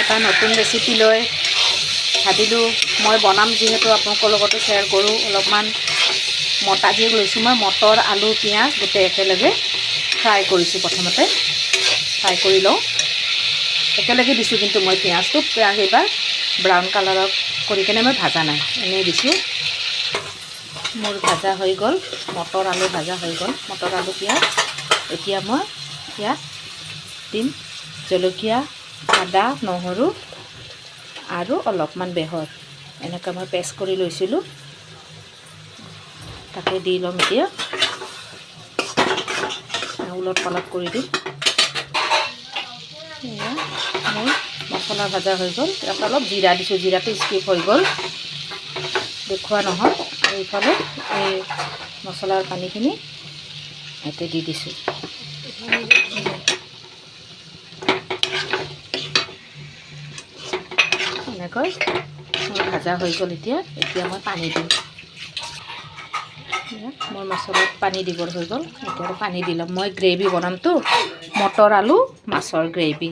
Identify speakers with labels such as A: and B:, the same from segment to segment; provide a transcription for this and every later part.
A: এটা নতুন ৰেচিপি লৈ ভাবিলোঁ মই বনাম যিহেতু আপোনালোকৰ লগতো শ্বেয়াৰ কৰোঁ। অলপমান মটা দি লৈছোঁ মই মটৰ আলু পিঁয়াজ গোটেই একেলগে ফ্ৰাই কৰিছোঁ। প্ৰথমতে ফ্ৰাই কৰি লওঁ, একেলগে দিছোঁ কিন্তু মই পিঁয়াজটো এইবাৰ ব্ৰাউন কালাৰৰ কৰি কিনে মই ভাজা নাই, এনেই দিছোঁ। মোৰ ভাজা হৈ গ'ল, মটৰ আলু ভাজা হৈ গ'ল, মটৰ আলু পিঁয়াজ। এতিয়া মই ইয়াত দিম জলকীয়া, আদা, নহৰু আৰু অলপমান বেহৰ, এনেকৈ মই পেষ্ট কৰি লৈছিলোঁ, তাকে দি ল'ম। এতিয়া উলট পালট কৰি দিম। এয়া মোৰ মছলা ভাজা হৈ গ'ল। ইয়াত অলপ জিৰা দিছোঁ, জিৰাটো স্কিপ হৈ গ'ল, দেখুওৱা নহয়। আৰু ইফালে এই মছলাৰ পানীখিনি ইয়াতে দি দিছোঁ। এনেকৈ মোৰ ভাজা হৈ গ'ল। এতিয়া মই পানী দিম। মোৰ মছলাত পানী দিবৰ হৈ গ'ল, এতিয়া পানী দি ল'ম। মই গ্ৰেভি বনামতো, মটৰ আলু মাছৰ গ্ৰেভি।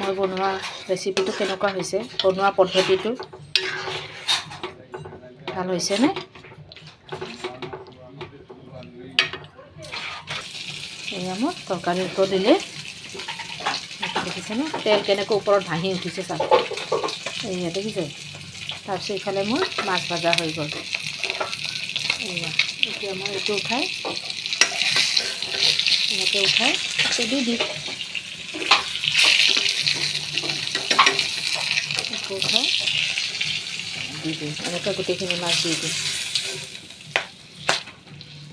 A: মই বনোৱা ৰেচিপিটো কেনেকুৱা হৈছে, বনোৱা পদ্ধতিটো ভাল হৈছেনে? এয়া মোৰ তৰকাৰীৰ ওপৰত দিলে দেখিছেনে, তেল কেনেকৈ ওপৰত ভাঙি উঠিছে চাওক, এয়া দেখিছে। তাৰপিছত ইফালে মোৰ মাছ ভাজা হৈ গ'ল। এয়া এতিয়া মই এইটো উঠাই এনেকৈ উঠাই দি দিম। উঠাই দি দিম, এনেকৈ গোটেইখিনি মাছ দি দিম।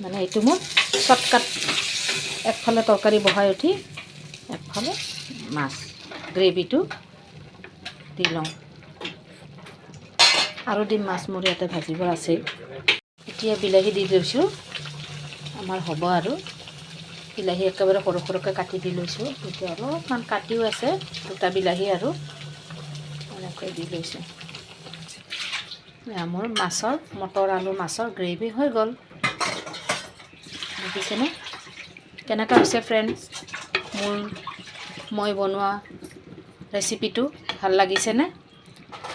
A: মানে এইটো মোৰ শ্বৰ্টকাট, একফালে তৰকাৰী বহাই উঠি একফালে মাছ গ্ৰেভিটো দি লওঁ। আৰু দিম মাছ, মোৰ ইয়াতে ভাজিব আছে। এতিয়া বিলাহী দি লৈছোঁ, আমাৰ হ'ব আৰু। বিলাহী একেবাৰে সৰু সৰুকৈ কাটি দি লৈছোঁ। এতিয়া অলপমান কাটিও আছে, দুটা বিলাহী আৰু এনেকৈ দি লৈছোঁ। মোৰ মাছৰ মটৰ আলু মাছৰ গ্ৰেভি হৈ গ'ল। দেখিছেনে কেনেকুৱা হৈছে ফ্ৰেণ্ডছ? মই বনোৱা ৰেচিপিটো ভাল লাগিছেনে?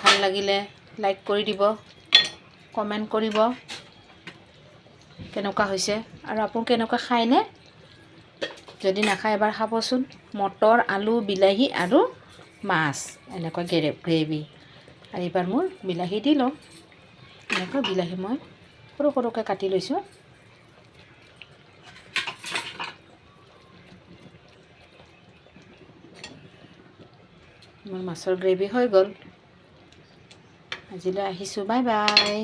A: ভাল লাগিলে লাইক কৰি দিব, কমেণ্ট কৰিব কেনেকুৱা হৈছে, আৰু আপুনি কেনেকুৱা খায়নে? যদি নাখায় এবাৰ খাবচোন। মটৰ আলু বিলাহী আৰু মাছ এনেকুৱা গ্ৰেভি। আৰু এইবাৰ মোৰ বিলাহী দি লওঁ। এনেকৈ বিলাহী মই সৰু সৰুকৈ কাটি লৈছোঁ। মোৰ মাছৰ গ্ৰেভি হৈ গ'ল। আজিলৈ আহিছোঁ, বাই বাই।